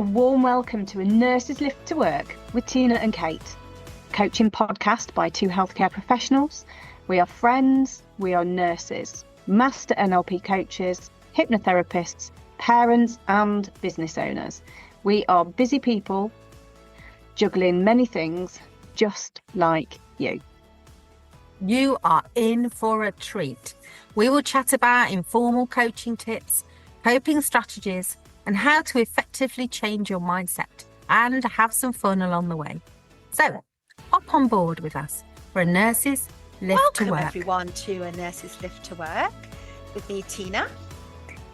A warm welcome to A Nurse's Lift to Work with Tina and Kate, a coaching podcast by two healthcare professionals. We are friends, we are nurses, master NLP coaches, hypnotherapists, parents and business owners. We are busy people juggling many things just like you. You are in for a treat. We will chat about informal coaching tips, coping strategies, and how to effectively change your mindset and have some fun along the way. So, hop on board with us for A Nurse's Lift to Work. Welcome everyone to A Nurse's Lift to Work with me, Tina.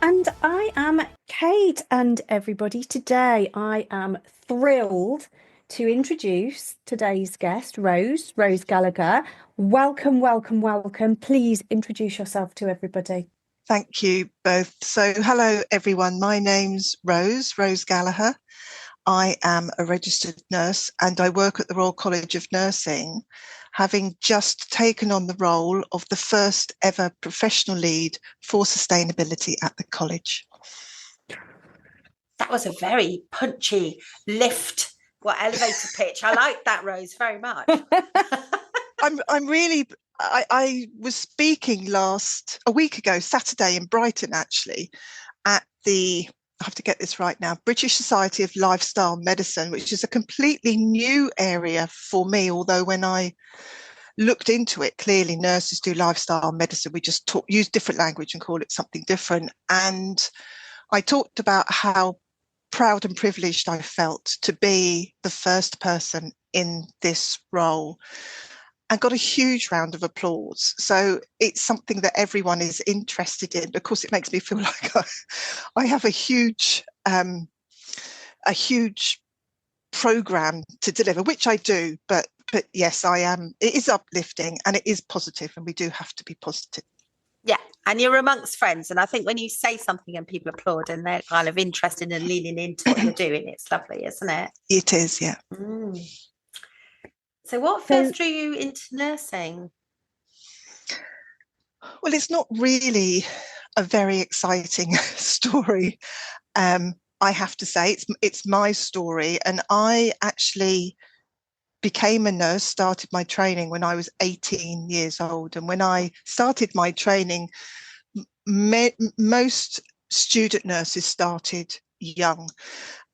And I am Kate, and everybody, today I am thrilled to introduce today's guest, Rose Gallagher. Welcome, welcome, welcome. Please introduce yourself to everybody. Thank you both. So hello everyone, my name's Rose Gallagher. I am a registered nurse and I work at the Royal College of Nursing, having just taken on the role of the first ever professional lead for sustainability at the college. That was a very punchy lift, elevator pitch. I like that, Rose, very much. I was speaking a week ago, Saturday in Brighton, actually, at the, I have to get this right now, British Society of Lifestyle Medicine, which is a completely new area for me. Although when I looked into it, clearly nurses do lifestyle medicine. We just use different language and call it something different. And I talked about how proud and privileged I felt to be the first person in this role, and got a huge round of applause. So it's something that everyone is interested in. Of course, it makes me feel like I have a huge program to deliver, which I do. But yes, I am. It is uplifting and it is positive, and we do have to be positive. Yeah, and you're amongst friends. And I think when you say something and people applaud and they're kind of interested and leaning into what you're doing, it's lovely, isn't it? It is, yeah. Mm. So what first drew you into nursing? Well, it's not really a very exciting story. I have to say it's my story. And I actually became a nurse, started my training when I was 18 years old. And when I started my training, most student nurses started young.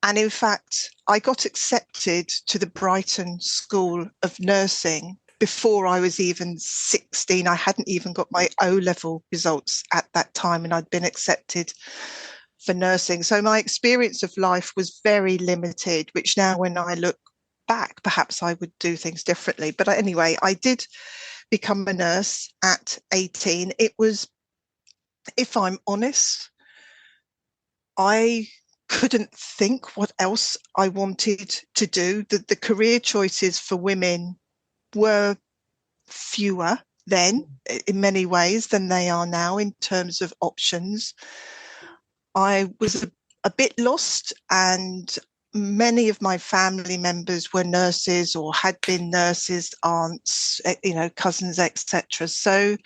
And in fact, I got accepted to the Brighton School of Nursing before I was even 16. I hadn't even got my O-level results at that time, and I'd been accepted for nursing. So my experience of life was very limited, which now when I look back, perhaps I would do things differently. But anyway, I did become a nurse at 18. It was, if I'm honest, I couldn't think what else I wanted to do. The career choices for women were fewer then in many ways than they are now in terms of options. I was a bit lost, and many of my family members were nurses or had been nurses, aunts, cousins, etc. So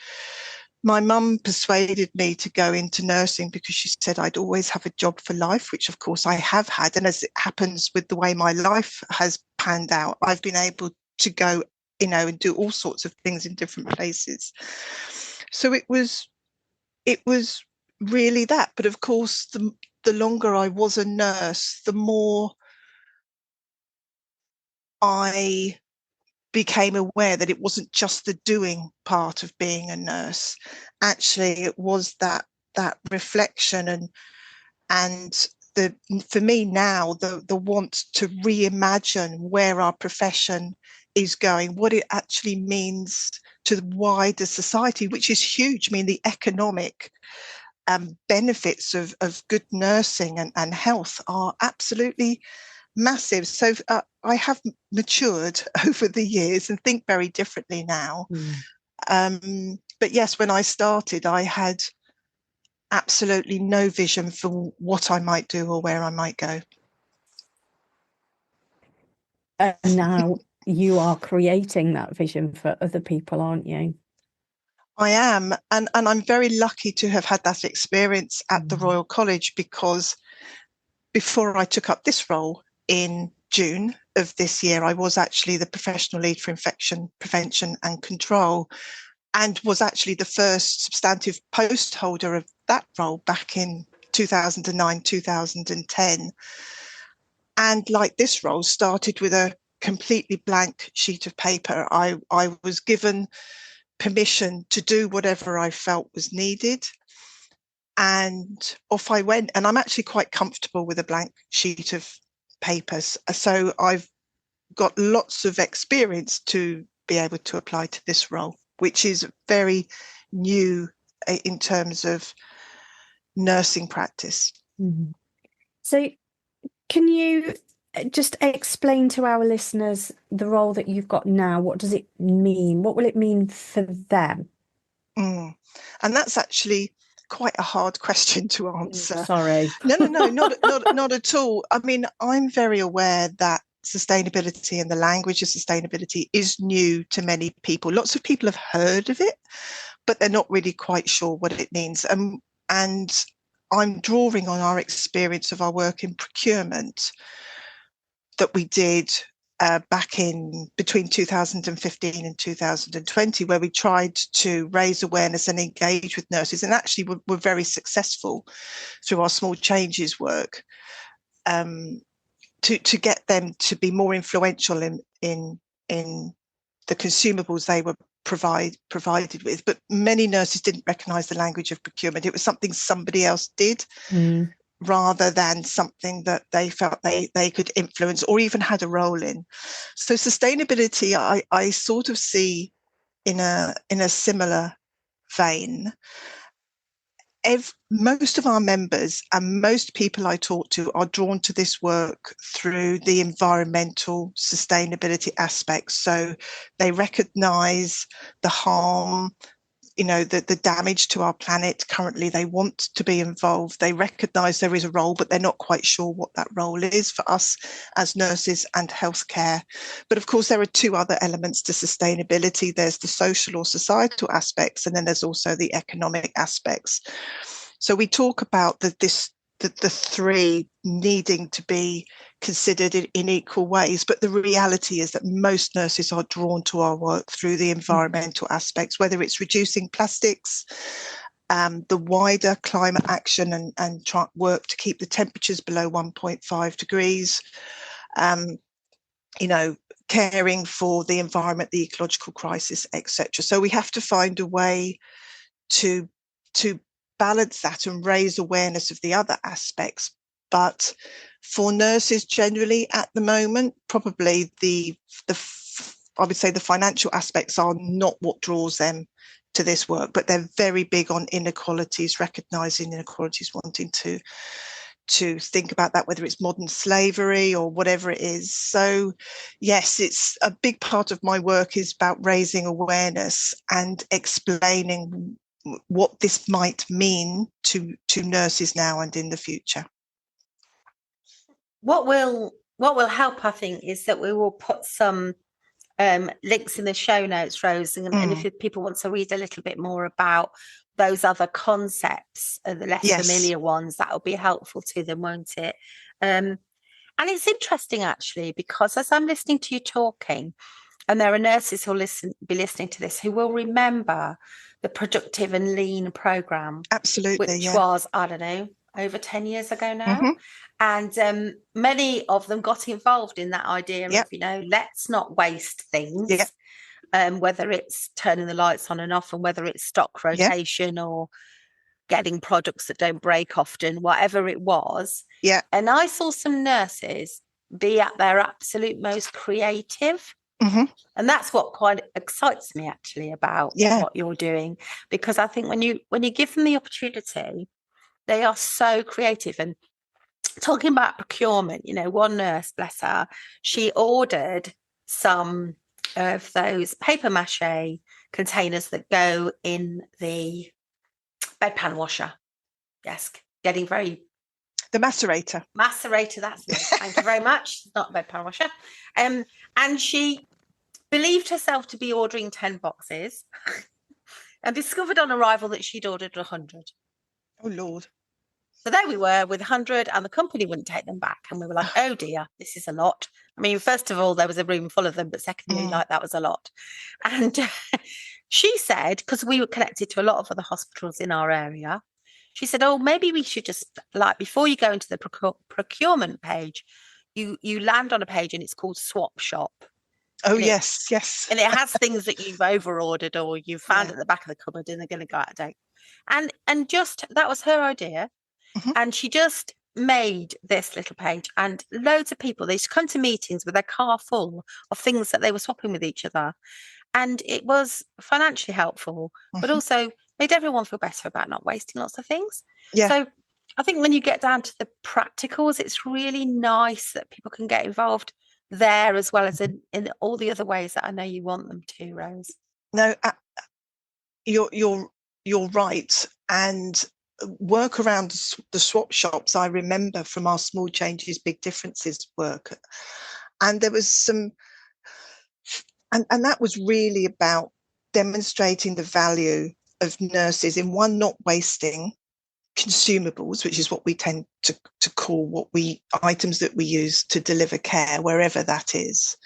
my mum persuaded me to go into nursing because she said I'd always have a job for life, which of course I have had. And as it happens with the way my life has panned out, I've been able to go, and do all sorts of things in different places. So it was really that. But of course, the longer I was a nurse, the more I became aware that it wasn't just the doing part of being a nurse. Actually, it was that reflection and for me now, the want to reimagine where our profession is going, what it actually means to the wider society, which is huge. I mean, the economic benefits of good nursing and health are absolutely massive. So I have matured over the years and think very differently now. But yes, when I started, I had absolutely no vision for what I might do or where I might go. And now you are creating that vision for other people, aren't you? I am. And I'm very lucky to have had that experience at the Royal College, because before I took up this role in June of this year, I was actually the professional lead for infection prevention and control, and was actually the first substantive post holder of that role back in 2009, 2010. And like this role, started with a completely blank sheet of paper. I was given permission to do whatever I felt was needed. And off I went. And I'm actually quite comfortable with a blank sheet of papers. So I've got lots of experience to be able to apply to this role, which is very new in terms of nursing practice. Mhm. So can you just explain to our listeners the role that you've got now? What does it mean? What will it mean for them? And that's actually quite a hard question to answer. Sorry. No, not at all. I mean, I'm very aware that sustainability and the language of sustainability is new to many people. Lots of people have heard of it, but they're not really quite sure what it means. And I'm drawing on our experience of our work in procurement that we did back in between 2015 and 2020, where we tried to raise awareness and engage with nurses, and actually were very successful through our small changes work to get them to be more influential in the consumables they were provided with. But many nurses didn't recognise the language of procurement. It was something somebody else did. Rather than something that they felt they could influence or even had a role in. So sustainability, I sort of see in a similar vein. Most of our members and most people I talk to are drawn to this work through the environmental sustainability aspects. So they recognise the harm, the damage to our planet currently. They want to be involved. They recognise there is a role, but they're not quite sure what that role is for us as nurses and healthcare. But of course, there are two other elements to sustainability. There's the social or societal aspects, and then there's also the economic aspects. So we talk about the three needing to be considered in equal ways, but the reality is that most nurses are drawn to our work through the environmental aspects, whether it's reducing plastics, the wider climate action and work to keep the temperatures below 1.5 degrees, caring for the environment, the ecological crisis, etc. So we have to find a way to balance that and raise awareness of the other aspects. But for nurses generally at the moment, probably I would say the financial aspects are not what draws them to this work, but they're very big on inequalities, recognising inequalities, wanting to think about that, whether it's modern slavery or whatever it is. So yes, it's a big part of my work is about raising awareness and explaining what this might mean to nurses now and in the future. What will help, I think, is that we will put some links in the show notes, Rose, and if people want to read a little bit more about those other concepts, the less familiar ones, that will be helpful to them, won't it? And it's interesting, actually, because as I'm listening to you talking, and there are nurses who'll be listening to this who will remember the Productive and Lean programme. Absolutely, which was, I don't know, over 10 years ago now. And many of them got involved in that idea of, let's not waste things, whether it's turning the lights on and off, and whether it's stock rotation or getting products that don't break often, whatever it was. And I saw some nurses be at their absolute most creative. And that's what quite excites me, actually, about what you're doing, because I think when you give them the opportunity, they are so creative. And talking about procurement, one nurse, bless her, she ordered some of those paper mache containers that go in the bedpan washer. Yes, getting very... The macerator. Macerator, that's it. Thank you very much. Not a bedpan washer. And she believed herself to be ordering 10 boxes and discovered on arrival that she'd ordered 100. Oh, Lord. So there we were with 100 and the company wouldn't take them back. And we were like, oh dear, this is a lot. I mean, first of all, there was a room full of them, but secondly, like that was a lot. And she said, because we were connected to a lot of other hospitals in our area, she said, oh, maybe we should just, like, before you go into the procurement page, you land on a page and it's called Swap Shop. Oh, and yes, yes. And it has things that you've over ordered or you've found at the back of the cupboard and they're going to go out of date. And just, that was her idea. And she just made this little page, and loads of people, they used to come to meetings with their car full of things that they were swapping with each other. And it was financially helpful, but also made everyone feel better about not wasting lots of things. Yeah. So I think when you get down to the practicals, it's really nice that people can get involved there as well as in all the other ways that I know you want them to, Rose. No, you're right. And work around the swap shops, I remember from our Small Changes, Big Differences work. And there was some, and that was really about demonstrating the value of nurses in one, not wasting consumables, which is what we tend to call items that we use to deliver care, wherever that is.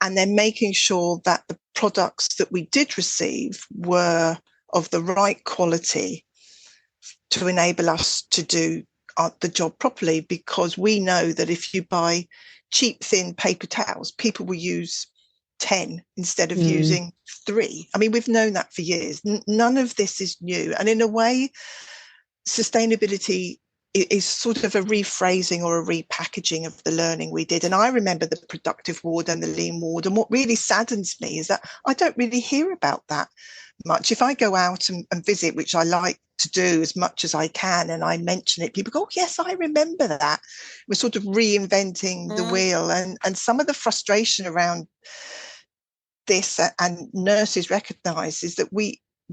And then making sure that the products that we did receive were of the right quality to enable us to do the job properly, because we know that if you buy cheap, thin paper towels, people will use 10 instead of using 3. I mean, we've known that for years. None of this is new. And in a way, sustainability is sort of a rephrasing or a repackaging of the learning we did. And I remember the productive ward and the lean ward. And what really saddens me is that I don't really hear about that much. If I go out and visit, which I like to do as much as I can, and I mention it, people go, oh, yes, I remember that. We're sort of reinventing the wheel. And some of the frustration around this, and nurses recognise, is that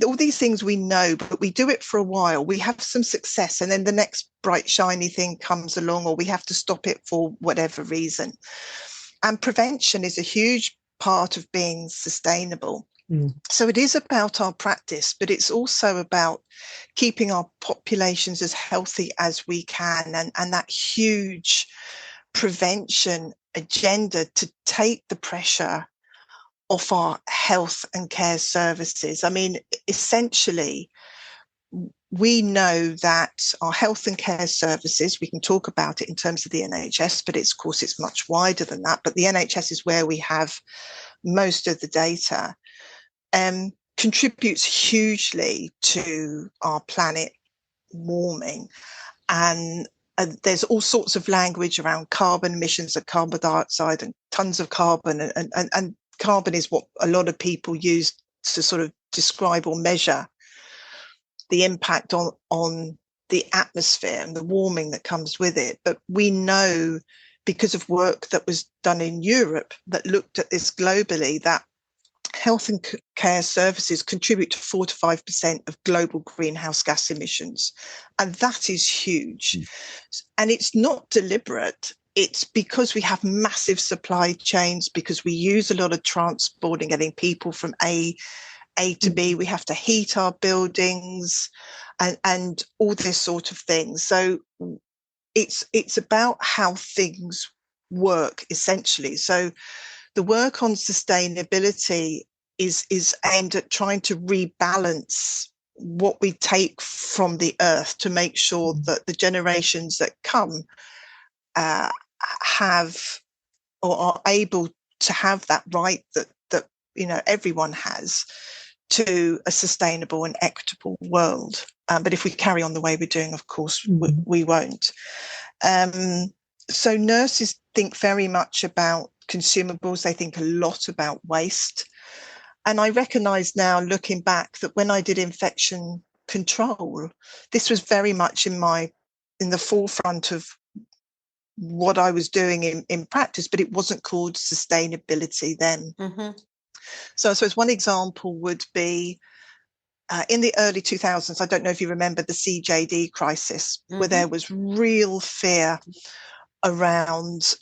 all these things we know, but we do it for a while. We have some success, and then the next bright, shiny thing comes along, or we have to stop it for whatever reason. And prevention is a huge part of being sustainable. So it is about our practice, but it's also about keeping our populations as healthy as we can, and that huge prevention agenda to take the pressure off our health and care services. I mean, essentially, we know that our health and care services, we can talk about it in terms of the NHS, but of course it's much wider than that. But the NHS is where we have most of the data, contributes hugely to our planet warming. And there's all sorts of language around carbon emissions and carbon dioxide and tons of carbon. And carbon is what a lot of people use to sort of describe or measure the impact on the atmosphere and the warming that comes with it. But we know, because of work that was done in Europe that looked at this globally, that health and care services contribute to 4 to 5% of global greenhouse gas emissions. And that is huge. And it's not deliberate. It's because we have massive supply chains, because we use a lot of transport and getting people from A to B. We have to heat our buildings and all this sort of thing. So it's about how things work, essentially. So the work on sustainability is aimed at trying to rebalance what we take from the earth to make sure that the generations that come have or are able to have that right that everyone has to a sustainable and equitable world. But if we carry on the way we're doing, of course, we won't. So nurses think very much about consumables. They think a lot about waste. And I recognise now, looking back, that when I did infection control, this was very much in the forefront of what I was doing in practice, but it wasn't called sustainability then. So I suppose one example would be in the early 2000s, I don't know if you remember the CJD crisis, where there was real fear around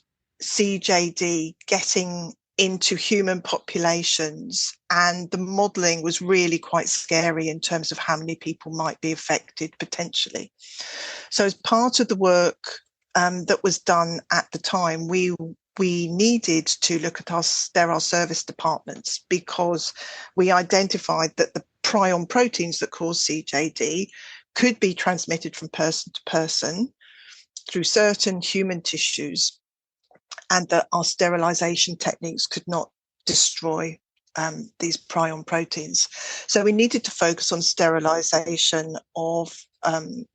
CJD getting into human populations, and the modelling was really quite scary in terms of how many people might be affected potentially. So as part of the work that was done at the time, we needed to look at our sterile service departments, because we identified that the prion proteins that cause CJD could be transmitted from person to person through certain human tissues, and that our sterilisation techniques could not destroy these prion proteins. So we needed to focus on sterilisation of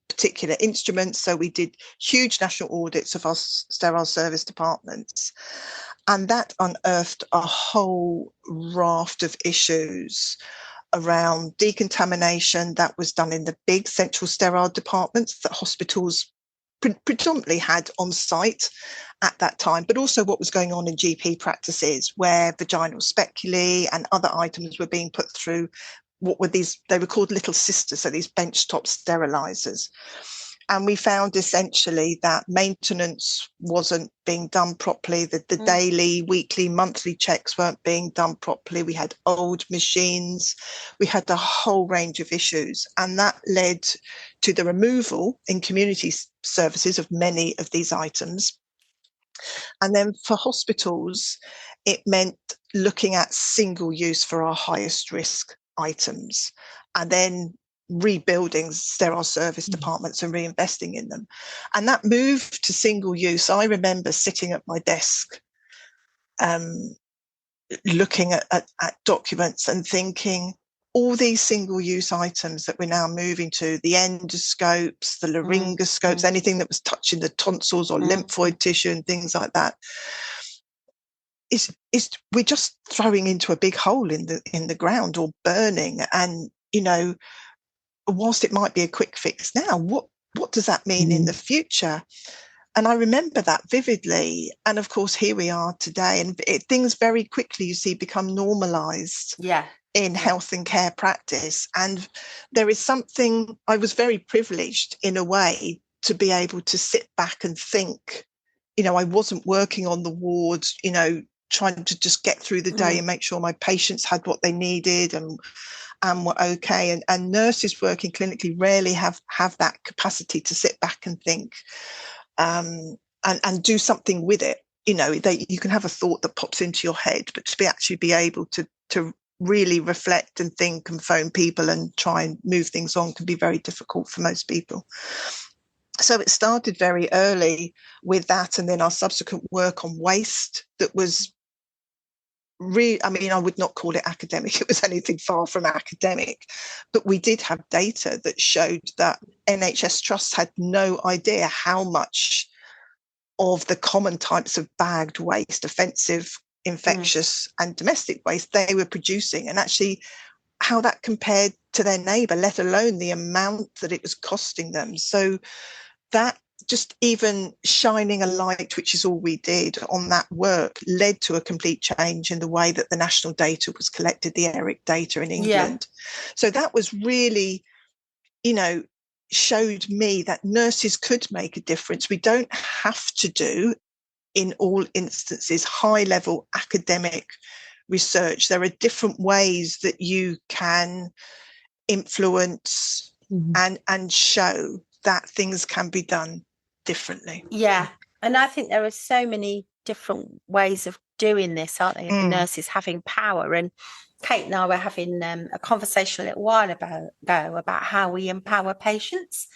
particular instruments. So we did huge national audits of our sterile service departments, and that unearthed a whole raft of issues around decontamination that was done in the big central sterile departments that hospitals predominantly had on site at that time, but also what was going on in GP practices, where vaginal speculae and other items were being put through what were these, they were called little sisters, so these benchtop sterilizers. And we found essentially that maintenance wasn't being done properly, that the daily, weekly, monthly checks weren't being done properly. We had old machines. We had a whole range of issues. And that led to the removal in community services of many of these items. And then for hospitals, it meant looking at single use for our highest risk items, and then rebuilding sterile service departments and reinvesting in them. And that move to single use, I remember sitting at my desk looking at documents and thinking, all these single use items that we're now moving to, the endoscopes, the laryngoscopes, anything that was touching the tonsils or lymphoid tissue and things like that, is we're just throwing into a big hole in the ground, or burning. And, you know, whilst it might be a quick fix now, what does that mean in the future? And I remember that vividly. And of course, here we are today, and things very quickly, you see, become normalised in health and care practice. And there is something, I was very privileged in a way to be able to sit back and think, you know, I wasn't working on the wards, you know, trying to just get through the day and make sure my patients had what they needed and were okay. And nurses working clinically rarely have that capacity to sit back and think and do something with it. You know, you can have a thought that pops into your head, but to actually be able to really reflect and think and phone people and try and move things on can be very difficult for most people. So it started very early with that, and then our subsequent work on waste that was really, I mean, I would not call it academic. It was anything far from academic. But we did have data that showed that NHS trusts had no idea how much of the common types of bagged waste, offensive, infectious and domestic waste, they were producing, and actually how that compared to their neighbour, let alone the amount that it was costing them. So that, just even shining a light, which is all we did on that work, led to a complete change in the way that the national data was collected, the ERIC data in England. So that was really, you know, showed me that nurses could make a difference. We don't have to do, in all instances, high-level academic research. There are different ways that you can influence and show that things can be done differently. Yeah. And I think there are so many different ways of doing this, aren't they? Nurses having power. And Kate and I were having a conversation a little while ago about how we empower patients.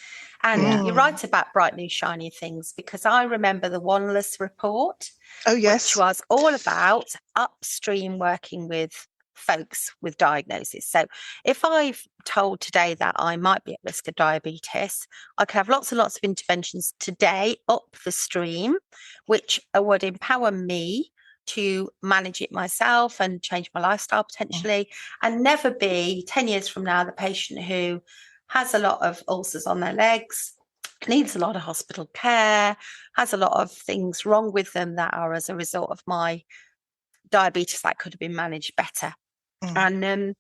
And you're right about bright new shiny things, because I remember the Wanless report, which was all about upstream working with folks with diagnosis. So if I've told today that I might be at risk of diabetes, I could have lots and lots of interventions today up the stream, which would empower me to manage it myself and change my lifestyle potentially, and never be 10 years from now the patient who has a lot of ulcers on their legs, needs a lot of hospital care, has a lot of things wrong with them that are as a result of my diabetes that could have been managed better. And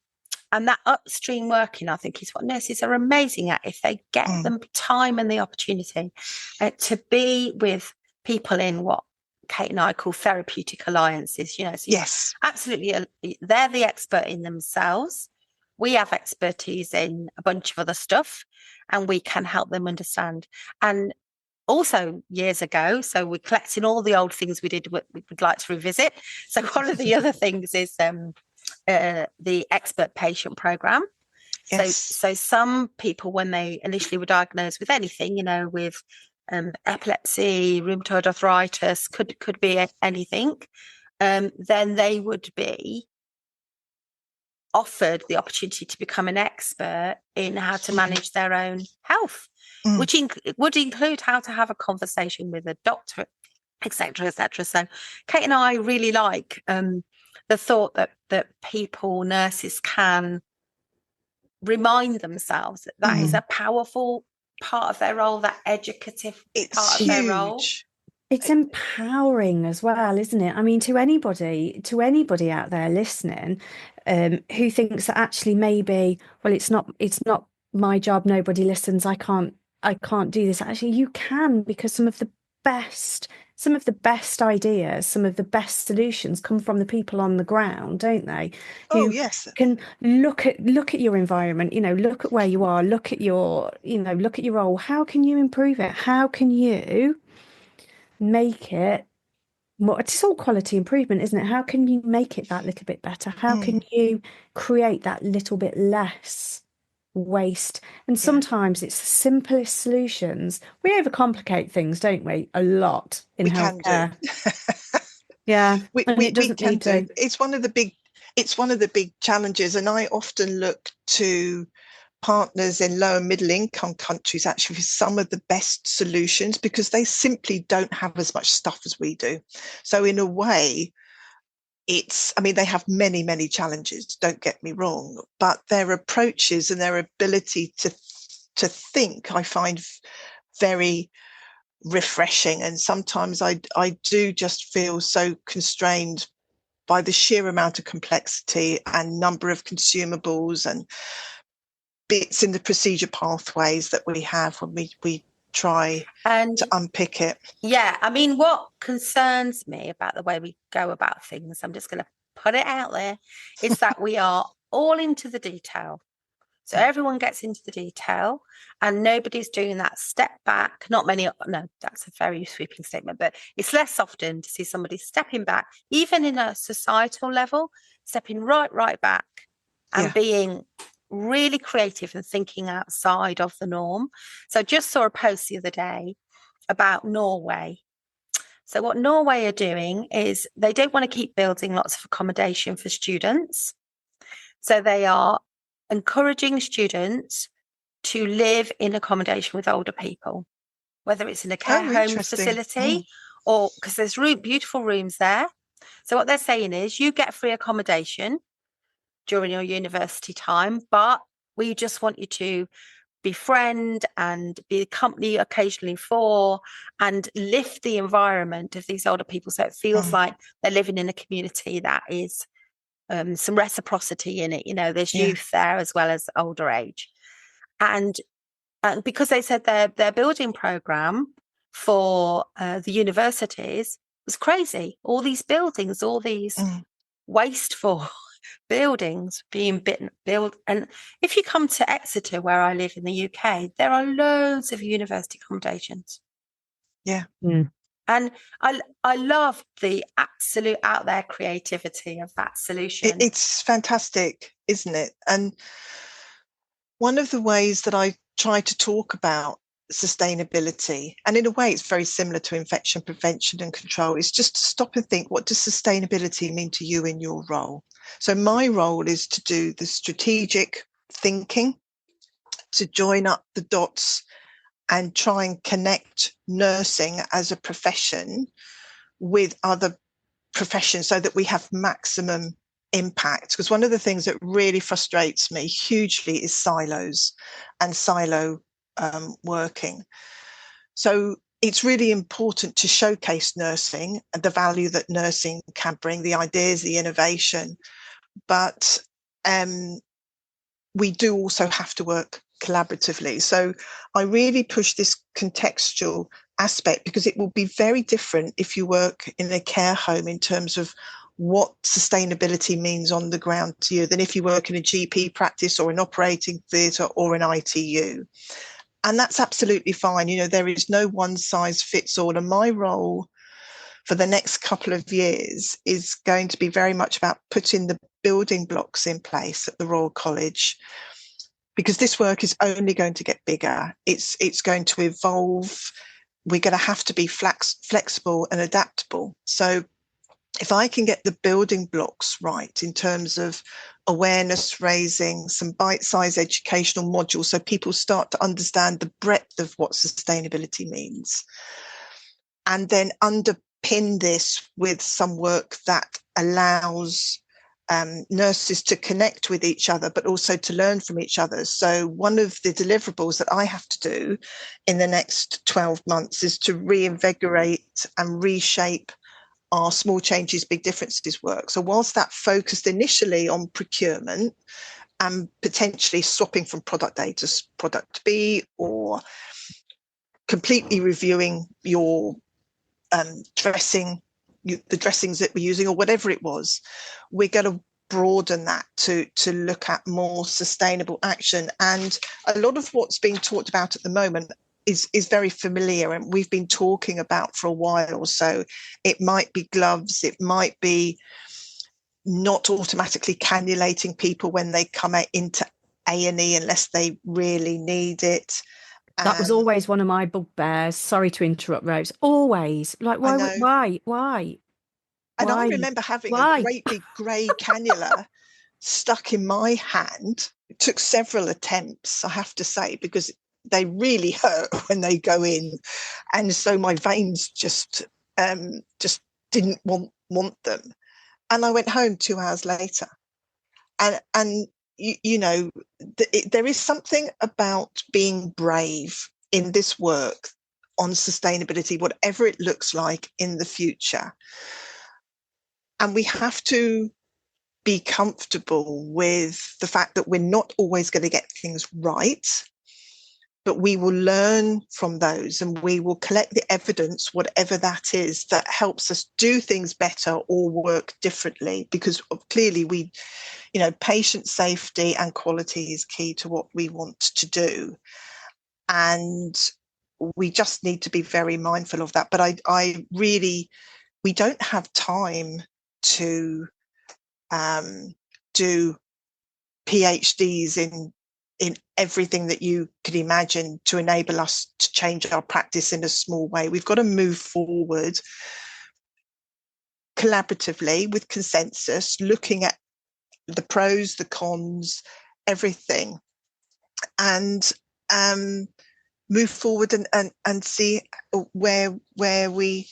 that upstream working, I think, is what nurses are amazing at, if they get them time and the opportunity to be with people in what Kate and I call therapeutic alliances, you know. So Yes. Absolutely. They're the expert in themselves. We have expertise in a bunch of other stuff, and we can help them understand. And also years ago, so we're collecting all the old things we did, we would like to revisit. So one of the other things is the expert patient program. Yes. So some people, when they initially were diagnosed with anything, you know, with epilepsy, rheumatoid arthritis, could be anything, then they would be offered the opportunity to become an expert in how to manage their own health, which would include how to have a conversation with a doctor, etc., etc. So Kate and I really like the thought that people, nurses, can remind themselves that that is a powerful part of their role, that educative part of their role. It's empowering as well, isn't it? I mean, to anybody out there listening, who thinks that actually maybe, well, it's not my job, nobody listens, I can't do this. Actually, you can, because some of the best ideas, some of the best solutions come from the people on the ground, don't they? Who can look at your environment, you know, look at where you are, look at your role. How can you improve it? How can you make it more? It's all quality improvement, isn't it? How can you make it that little bit better? How can you create that little bit less waste? And sometimes it's the simplest solutions. We overcomplicate things, don't we? A lot in healthcare. Yeah, we doesn't can need to. do. It's one of the big challenges, and I often look to partners in low and middle income countries actually for some of the best solutions, because they simply don't have as much stuff as we do. So in a way, they have many, many challenges, don't get me wrong, but their approaches and their ability to think, I find very refreshing. And sometimes I do just feel so constrained by the sheer amount of complexity and number of consumables and bits in the procedure pathways that we have when we try to unpick it. Yeah, I mean, what concerns me about the way we go about things, I'm just going to put it out there, is that we are all into the detail. So everyone gets into the detail and nobody's doing that step back. Not many, no, that's a very sweeping statement, but it's less often to see somebody stepping back, even in a societal level, stepping right back and being really creative and thinking outside of the norm. So I just saw a post the other day about Norway. So what Norway are doing is they don't want to keep building lots of accommodation for students. So they are encouraging students to live in accommodation with older people, whether it's in a care home facility or because there's beautiful rooms there. So what they're saying is you get free accommodation during your university time, but we just want you to befriend and be company occasionally for and lift the environment of these older people so it feels like they're living in a community that is some reciprocity in it. You know, there's youth there as well as older age. And because they said their building program for the universities was crazy. All these buildings, all these wasteful buildings being built. And if you come to Exeter, where I live in the UK, there are loads of university accommodations. Yeah. And I love the absolute out there creativity of that solution. It's fantastic, isn't it? And one of the ways that I try to talk about sustainability, and in a way it's very similar to infection prevention and control, is just to stop and think, what does sustainability mean to you in your role? So my role is to do the strategic thinking, to join up the dots and try and connect nursing as a profession with other professions so that we have maximum impact. Because one of the things that really frustrates me hugely is silos and silo working. So it's really important to showcase nursing and the value that nursing can bring, the ideas, the innovation. But we do also have to work collaboratively. So I really push this contextual aspect, because it will be very different if you work in a care home in terms of what sustainability means on the ground to you than if you work in a GP practice or an operating theatre or an ITU. And that's absolutely fine. You know, there is no one size fits all. And my role for the next couple of years is going to be very much about putting the building blocks in place at the Royal College, because this work is only going to get bigger. It's going to evolve. We're going to have to be flexible and adaptable. So if I can get the building blocks right in terms of awareness raising, some bite-sized educational modules, so people start to understand the breadth of what sustainability means, and then underpin this with some work that allows nurses to connect with each other, but also to learn from each other. So one of the deliverables that I have to do in the next 12 months is to reinvigorate and reshape our small changes, big differences work. So whilst that focused initially on procurement and potentially swapping from product A to product B, or completely reviewing your dressing, the dressings that we're using, or whatever it was, we're going to broaden that to look at more sustainable action. And a lot of what's being talked about at the moment is very familiar and we've been talking about for a while. So it might be gloves, it might be not automatically cannulating people when they come into A&E unless they really need it. That was always one of my bugbears. Sorry to interrupt, Rose. Always. Like, why? And I remember having a great big grey cannula stuck in my hand. It took several attempts, I have to say, because they really hurt when they go in. And so my veins just didn't want them. And I went home 2 hours later. And you know, there is something about being brave in this work on sustainability, whatever it looks like in the future. And we have to be comfortable with the fact that we're not always going to get things right, but we will learn from those and we will collect the evidence, whatever that is, that helps us do things better or work differently, because clearly patient safety and quality is key to what we want to do. And we just need to be very mindful of that. But we don't have time to do PhDs in everything that you could imagine to enable us to change our practice in a small way. We've got to move forward collaboratively with consensus, looking at the pros, the cons, everything, and move forward and see where we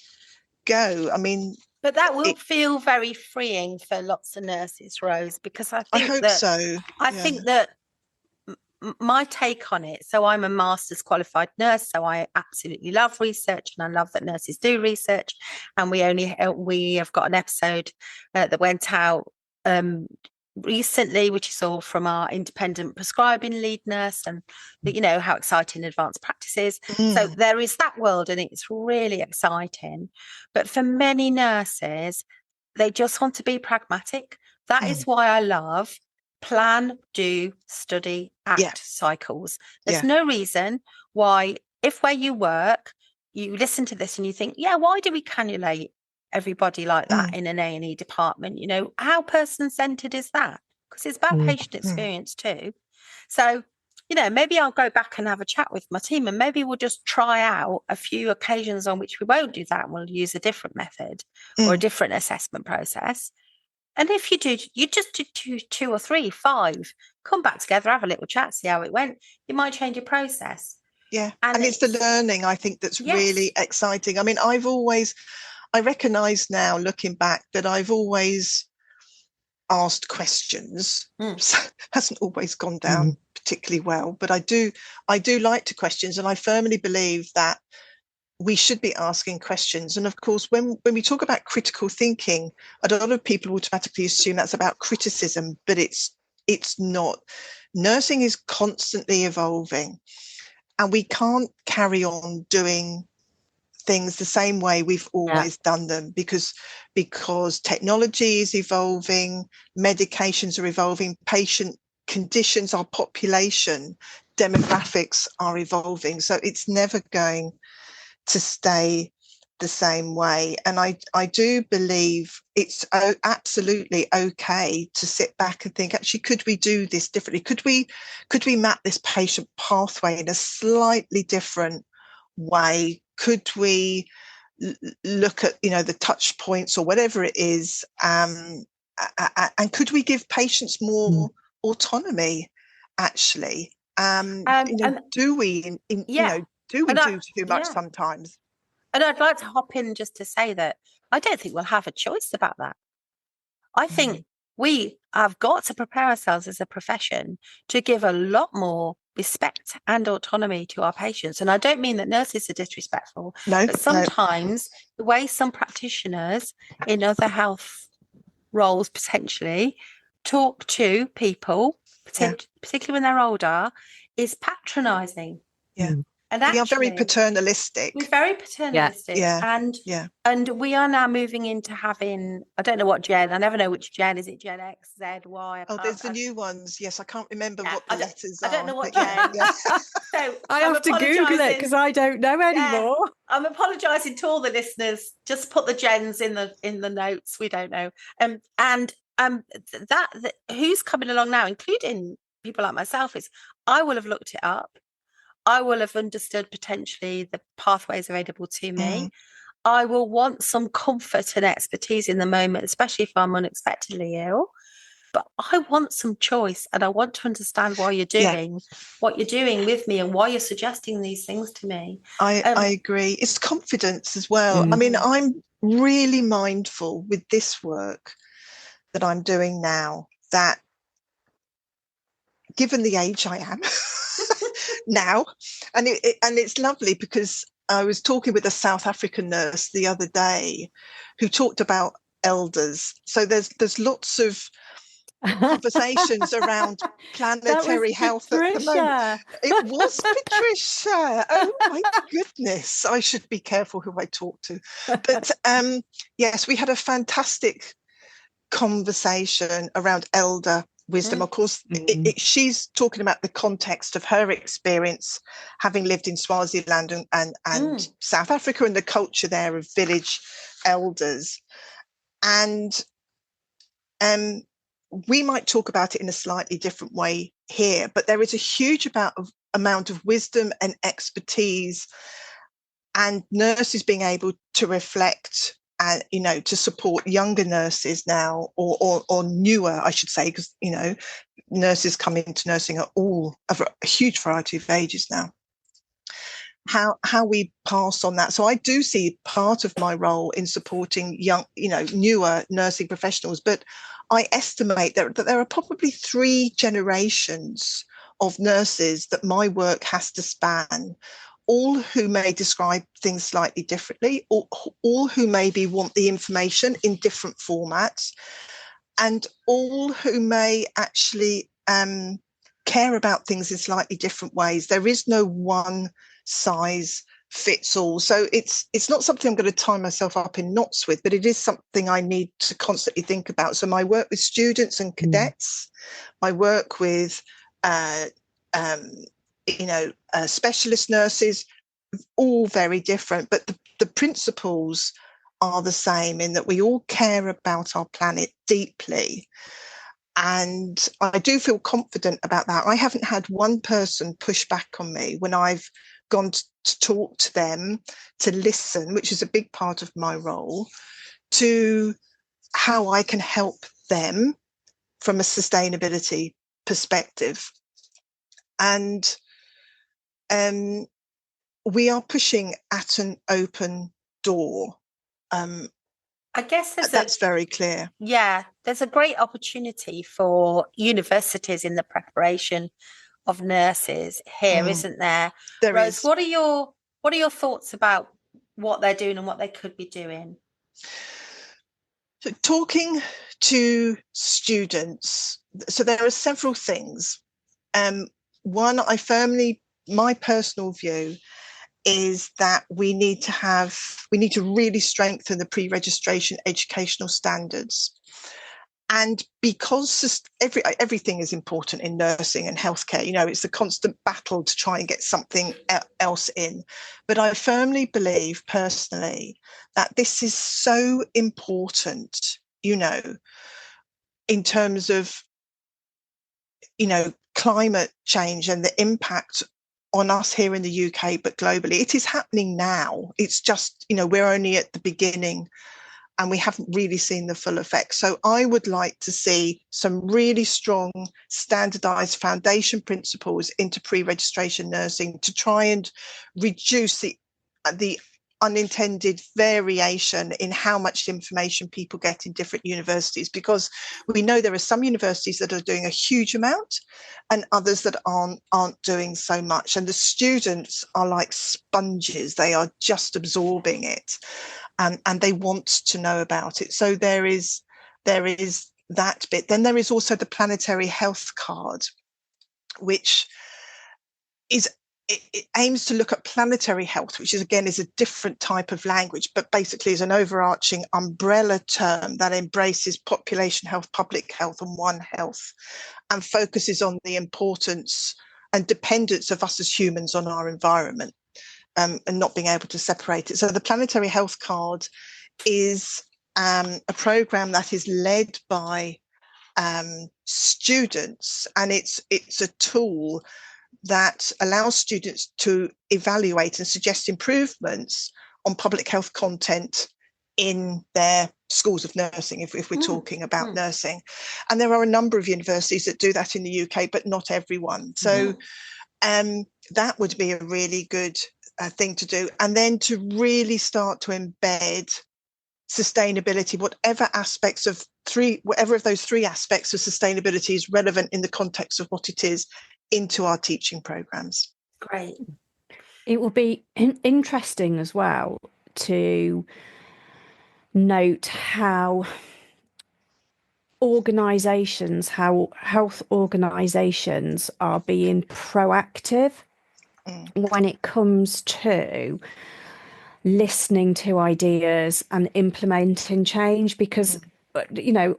go. I mean, but that will feel very freeing for lots of nurses, Rose, because I hope so. I think that my take on it, so I'm a master's qualified nurse, so I absolutely love research and I love that nurses do research. And we have got an episode that went out recently, which is all from our independent prescribing lead nurse, and how exciting advanced practice is. So there is that world and it's really exciting. But for many nurses, they just want to be pragmatic. That is why I love plan, do, study, act cycles. There's no reason why, if where you work, you listen to this and you think, why do we cannulate everybody like that in an A&E department? How person-centered is that? Because it's about patient experience too. So, maybe I'll go back and have a chat with my team and maybe we'll just try out a few occasions on which we won't do that and we'll use a different method or a different assessment process. And if you just do two or three, 5, come back together, have a little chat, see how it went. You might change your process. Yeah. And it's the learning, I think, that's really exciting. I mean, I recognise now, looking back, that I've always asked questions. So hasn't always gone down particularly well, but I do like to questions, and I firmly believe that we should be asking questions. And of course, when we talk about critical thinking, a lot of people automatically assume that's about criticism, but it's not. Nursing is constantly evolving, and we can't carry on doing things the same way we've always done them, because technology is evolving, medications are evolving, patient conditions, our population demographics are evolving, so it's never going to stay the same way. And I do believe it's absolutely okay to sit back and think, actually, could we do this differently? Could we map this patient pathway in a slightly different way? Could we look at, the touch points or whatever it is, and could we give patients more autonomy, actually? Do we do too much sometimes? And I'd like to hop in just to say that I don't think we'll have a choice about that. I think we have got to prepare ourselves as a profession to give a lot more respect and autonomy to our patients. And I don't mean that nurses are disrespectful, but sometimes the way some practitioners in other health roles potentially talk to people, particularly when they're older, is patronising. Yeah. And actually, we are very paternalistic. We're very paternalistic. And we are now moving into having, I don't know what gen, I never know which gen. Is it Gen X, Z, Y? There's the new ones. Yes, I can't remember what the letters are. I don't know what gen. So I have to Google it because I don't know anymore. I'm apologising to all the listeners. Just put the gens in the notes. We don't know. That who's coming along now, including people like myself, is I will have looked it up. I will have understood potentially the pathways available to me. I will want some comfort and expertise in the moment, especially if I'm unexpectedly ill. But I want some choice, and I want to understand why you're doing what you're doing with me and why you're suggesting these things to me. I agree. It's confidence as well. I mean, I'm really mindful with this work that I'm doing now that, given the age I am now, and it's lovely because I was talking with a South African nurse the other day who talked about elders. So there's lots of conversations around planetary health at the moment. It was Patricia. Oh my goodness, I should be careful who I talk to. But yes, we had a fantastic conversation around elder wisdom. Of course, she's talking about the context of her experience having lived in Swaziland and South Africa, and the culture there of village elders. And we might talk about it in a slightly different way here, but there is a huge amount of wisdom and expertise, and nurses being able to reflect and, to support younger nurses now, or newer, I should say, because, nurses come into nursing at a huge variety of ages now. How we pass on that. So I do see part of my role in supporting young, newer nursing professionals, but I estimate that there are probably 3 generations of nurses that my work has to span, all who may describe things slightly differently, or all who maybe want the information in different formats, and all who may actually care about things in slightly different ways. There is no one size fits all. So it's not something I'm going to tie myself up in knots with, but it is something I need to constantly think about. So my work with students and cadets, my work with specialist nurses, all very different, but the principles are the same, in that we all care about our planet deeply. And I do feel confident about that. I haven't had one person push back on me when I've gone to talk to them, to listen, which is a big part of my role, to how I can help them from a sustainability perspective. And we are pushing at an open door. I guess that's very clear. Yeah, there's a great opportunity for universities in the preparation of nurses here, isn't there? There Rose, is. What are your thoughts about what they're doing and what they could be doing? So talking to students, so there are several things. One, my personal view is that we need to really strengthen the pre-registration educational standards. And because everything is important in nursing and healthcare, it's a constant battle to try and get something else in. But I firmly believe personally that this is so important, in terms of, climate change and the impact on us here in the UK, but globally. It is happening now. It's just, we're only at the beginning and we haven't really seen the full effect. So I would like to see some really strong standardised foundation principles into pre-registration nursing to try and reduce the unintended variation in how much information people get in different universities, because we know there are some universities that are doing a huge amount and others that aren't doing so much, and the students are like sponges. They are just absorbing it, and they want to know about it. So there is that bit. Then there is also the planetary health card, which is it aims to look at planetary health, which is a different type of language, but basically is an overarching umbrella term that embraces population health, public health, and One Health, and focuses on the importance and dependence of us as humans on our environment, and not being able to separate it. So the planetary health card is a program that is led by students, and it's a tool that allows students to evaluate and suggest improvements on public health content in their schools of nursing, if we're talking about nursing. And there are a number of universities that do that in the UK, but not everyone. So that would be a really good thing to do. And then to really start to embed sustainability, whatever of those three aspects of sustainability is relevant in the context of what it is, into our teaching programs. Great. It will be interesting as well to note how health organisations are being proactive when it comes to listening to ideas and implementing change, because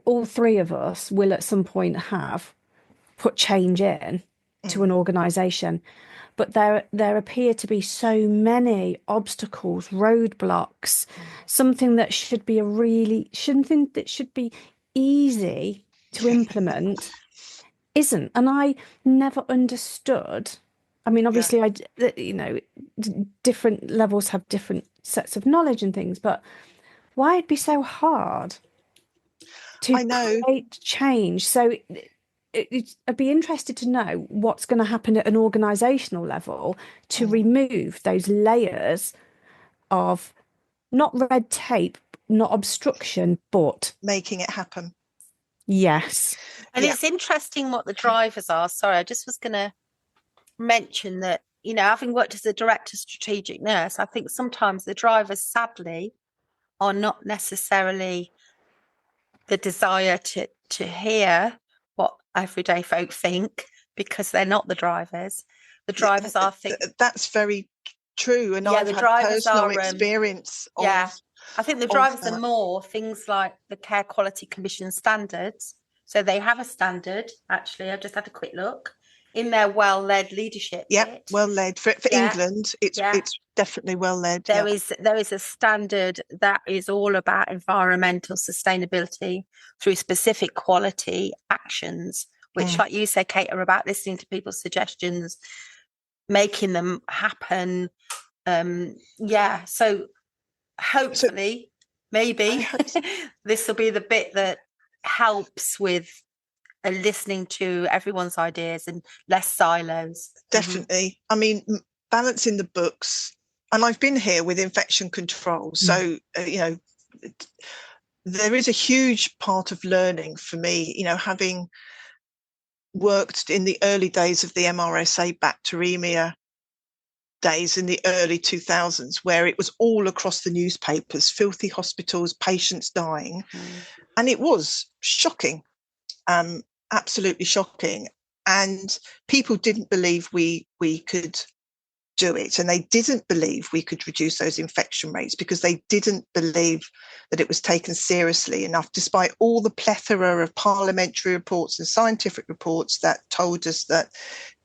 all three of us will at some point have put change in to an organisation, but there appear to be so many obstacles, roadblocks, something that should be easy to implement isn't. And I never understood. I mean, obviously, different levels have different sets of knowledge and things, but why it'd be so hard to create change? So I'd be interested to know what's going to happen at an organisational level to remove those layers of not red tape, not obstruction, but making it happen. Yes. And it's interesting what the drivers are. Sorry, I just was going to mention that, having worked as a director strategic nurse, I think sometimes the drivers, sadly, are not necessarily the desire to hear what everyday folk think, because they're not the drivers. The drivers are that's very true, and I've had personal experience of, I think the drivers are more things like the Care Quality Commission standards. So they have a standard, actually. I've just had a quick look in their well-led leadership bit. Well led for England. It's definitely well led. There is a standard that is all about environmental sustainability through specific quality actions, which, like you said, Kate, are about listening to people's suggestions, making them happen. So hopefully, maybe this will be the bit that helps with listening to everyone's ideas and less silos. Definitely. I mean, balancing the books, and I've been here with infection control, so there is a huge part of learning for me, having worked in the early days of the MRSA bacteremia days in the early 2000s, where it was all across the newspapers, filthy hospitals, patients dying, and it was shocking, absolutely shocking. And people didn't believe we could do it. And they didn't believe we could reduce those infection rates because they didn't believe that it was taken seriously enough, despite all the plethora of parliamentary reports and scientific reports that told us that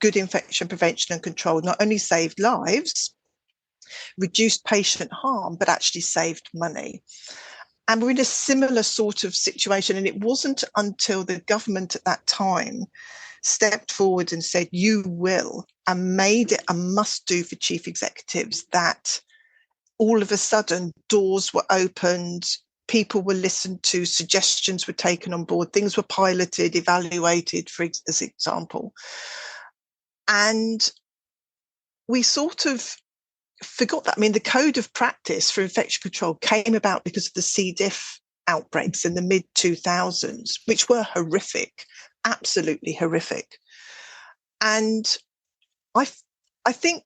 good infection prevention and control not only saved lives, reduced patient harm, but actually saved money. And we're in a similar sort of situation. And it wasn't until the government at that time stepped forward and said, you will, and made it a must do for chief executives, that all of a sudden doors were opened, people were listened to, suggestions were taken on board, things were piloted, evaluated, as example. And we sort of forgot that. I mean, the code of practice for infection control came about because of the C. diff outbreaks in the mid-2000s, which were horrific, absolutely horrific. And I think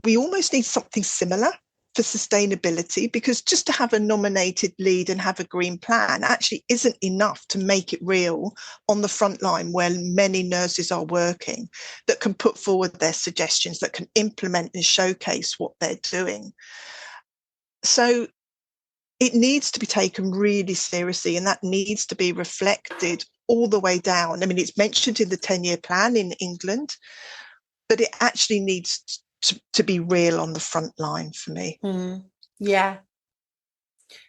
we almost need something similar for sustainability, because just to have a nominated lead and have a green plan actually isn't enough to make it real on the front line where many nurses are working, that can put forward their suggestions, that can implement and showcase what they're doing. So it needs to be taken really seriously, and that needs to be reflected all the way down. I mean, it's mentioned in the 10-year plan in England, but it actually needs to be real on the front line for me. Yeah.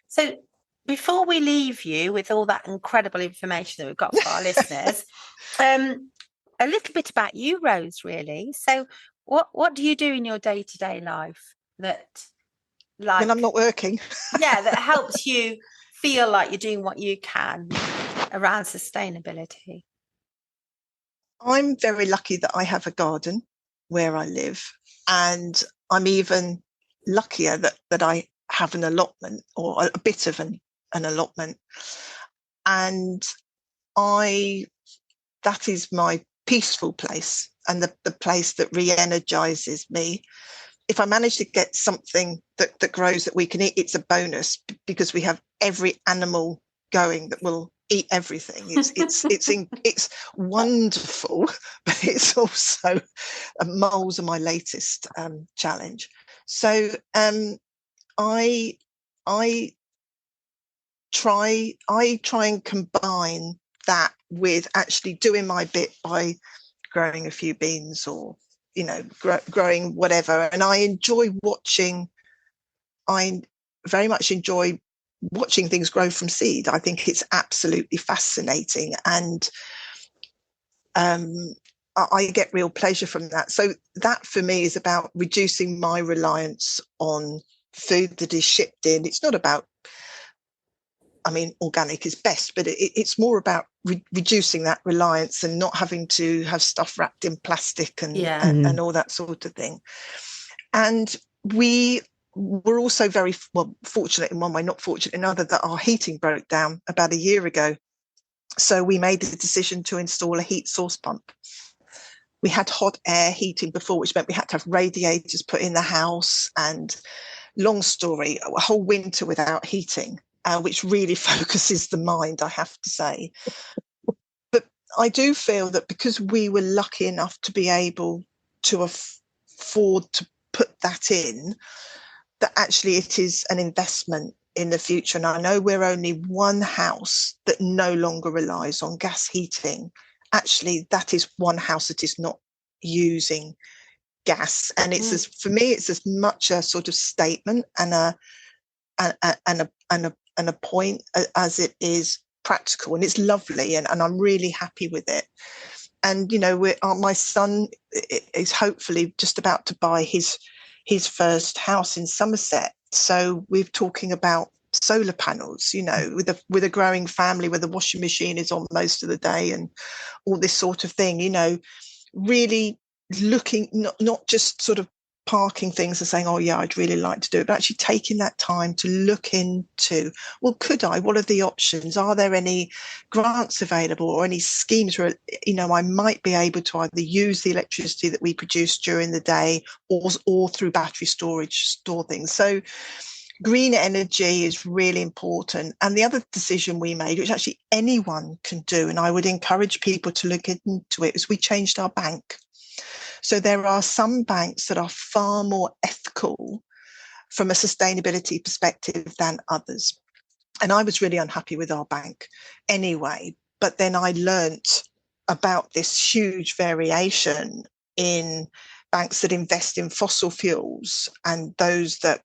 So before we leave you with all that incredible information that we've got for our listeners, a little bit about you, Rose, really. So what do you do in your day-to-day life that, like, when I'm not working? that helps you feel like you're doing what you can around sustainability? I'm very lucky that I have a garden where I live, and I'm even luckier that I have an allotment, or a bit of an allotment, and that is my peaceful place and the place that re-energizes me. If I manage to get something that grows that we can eat, it's a bonus, because we have every animal going that will eat everything. It's wonderful, but it's also moles are my latest challenge. So I try and combine that with actually doing my bit by growing a few beans, or growing whatever. And I very much enjoy watching things grow from seed. I think it's absolutely fascinating, and I get real pleasure from that. So that for me is about reducing my reliance on food that is shipped in. It's not about, organic is best, but it's more about reducing that reliance and not having to have stuff wrapped in plastic and all that sort of thing. And we're also very fortunate in one way, not fortunate in another, that our heating broke down about a year ago. So we made the decision to install a heat source pump. We had hot air heating before, which meant we had to have radiators put in the house, and long story, a whole winter without heating, which really focuses the mind, I have to say. But I do feel that because we were lucky enough to be able to afford to put that in, that actually it is an investment in the future. And I know we're only one house that no longer relies on gas heating. Actually, that is one house that is not using gas. And it's for me, it's as much a sort of statement and a point as it is practical. And it's lovely, and I'm really happy with it. And my son is hopefully just about to buy his first house in Somerset. So we're talking about solar panels, with a growing family where the washing machine is on most of the day and all this sort of thing, really looking, not just sort of parking things and saying, oh yeah, I'd really like to do it, but actually taking that time to look into, well, could I? What are the options? Are there any grants available, or any schemes where, I might be able to either use the electricity that we produce during the day, or through battery storage, store things. So green energy is really important. And the other decision we made, which actually anyone can do, and I would encourage people to look into it, is we changed our bank. So there are some banks that are far more ethical from a sustainability perspective than others. And I was really unhappy with our bank anyway. But then I learnt about this huge variation in banks that invest in fossil fuels and those that,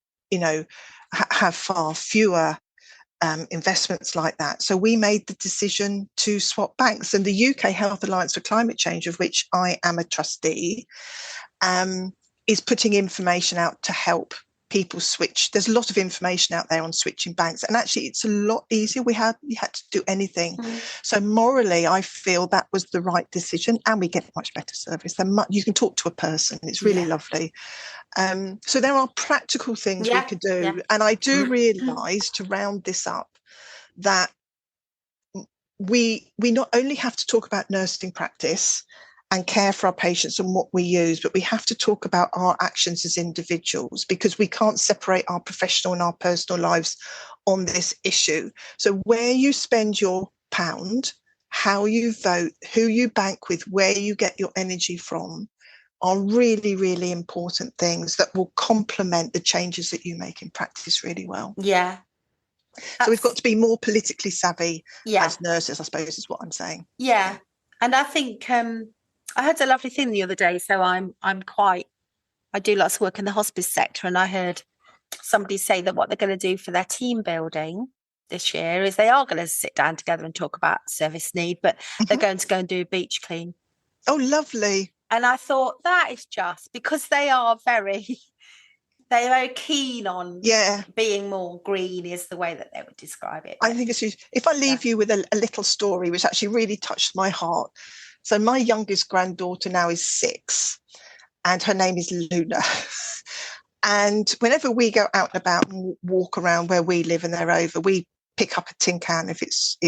have far fewer investments like that. So we made the decision to swap banks. And the UK Health Alliance for Climate Change, of which I am a trustee, is putting information out to help people switch. There's a lot of information out there on switching banks, and actually it's a lot easier. You had to do anything. So morally, I feel that was the right decision, and we get much better service. You can talk to a person. It's really lovely. So there are practical things we could do. And I do realise, to round this up, that we not only have to talk about nursing practice and care for our patients and what we use, but we have to talk about our actions as individuals, because we can't separate our professional and our personal lives on this issue. So where you spend your pound, how you vote, who you bank with, where you get your energy from, are really, really important things that will complement the changes that you make in practice really well. Yeah. So we've got to be more politically savvy as nurses, I suppose, is what I'm saying. Yeah. And I think I heard a lovely thing the other day. So I do lots of work in the hospice sector, and I heard somebody say that what they're going to do for their team building this year is they are going to sit down together and talk about service need, but they're going to go and do a beach clean. Oh, lovely. And I thought that is just because they're very keen on being more green, is the way that they would describe it. I think it's huge. If I leave you with a little story, which actually really touched my heart. So my youngest granddaughter now is 6, and her name is Luna. And whenever we go out and about and walk around where we live and they're over, we pick up a tin can if it's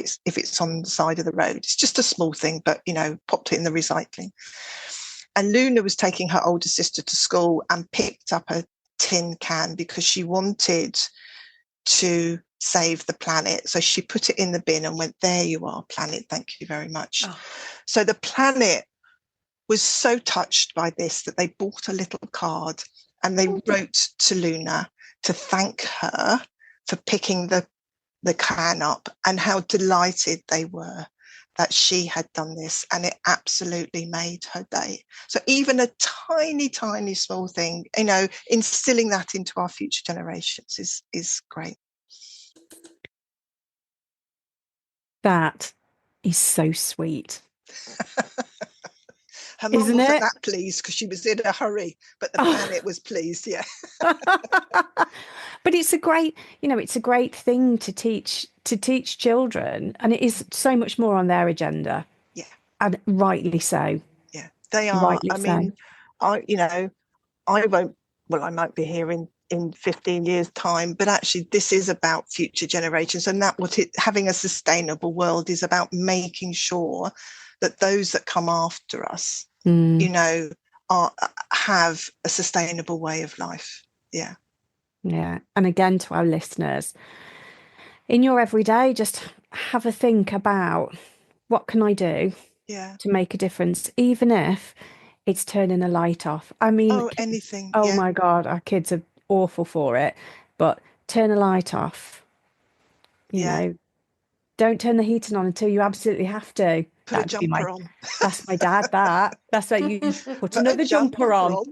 on the side of the road. It's just a small thing, but popped it in the recycling. And Luna was taking her older sister to school and picked up a tin can because she wanted to save the planet. So she put it in the bin and went, "There you are, planet. Thank you very much." Oh. So the planet was so touched by this that they bought a little card and they wrote to Luna to thank her for picking the can up and how delighted they were that she had done this, and it absolutely made her day. So even a tiny, tiny small thing, instilling that into our future generations is great. That is so sweet. Her mum wasn't that pleased because she was in a hurry, but the planet was pleased, yeah. But it's a great thing to teach children, and it is so much more on their agenda. Yeah. And rightly so. Yeah, they are. Rightly mean, I might be here in 15 years' time, but actually this is about future generations, and having a sustainable world is about making sure that those that come after us, have a sustainable way of life. Yeah. Yeah. And again, to our listeners, in your everyday, just have a think about what can I do to make a difference, even if it's turning a light off. I mean, anything. Oh my God, our kids are awful for it, but turn a light off. Don't turn the heating on until you absolutely have to. Put a jumper on. That's my dad. That's what you put another jumper on.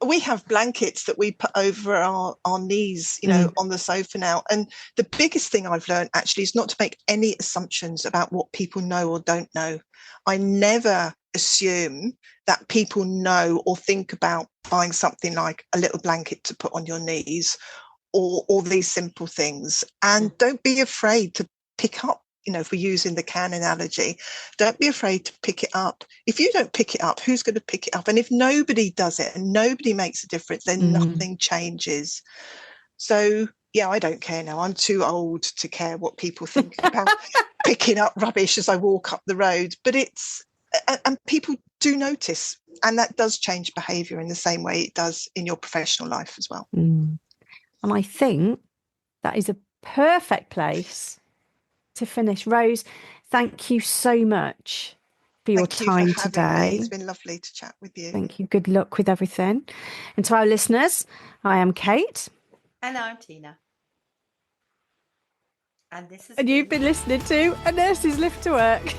We have blankets that we put over our knees, on the sofa now. And the biggest thing I've learned actually is not to make any assumptions about what people know or don't know. I never assume that people know or think about buying something like a little blanket to put on your knees or all these simple things. And don't be afraid to pick up, if we're using the can analogy, don't be afraid to pick it up. If you don't pick it up, who's going to pick it up? And if nobody does it and nobody makes a difference, then nothing changes. So, I don't care now. I'm too old to care what people think about picking up rubbish as I walk up the road. But and people do notice, and that does change behaviour in the same way it does in your professional life as well. And I think that is a perfect place to finish. Rose, thank you so much for your Thank you time for having me. today. It's been lovely to chat with you. Thank you. Good luck with everything. And to our listeners, I am Kate. And I'm Tina. And this is. And you've been listening to A Nurse's Lift to Work.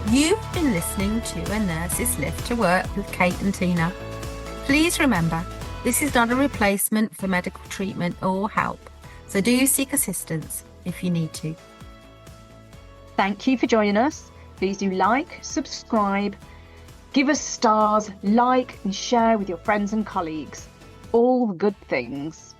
You've been listening to A Nurse's Lift to Work with Kate and Tina. Please remember, this is not a replacement for medical treatment or help, so do seek assistance if you need to. Thank you for joining us. Please do like, subscribe, give us stars, like and share with your friends and colleagues. All the good things.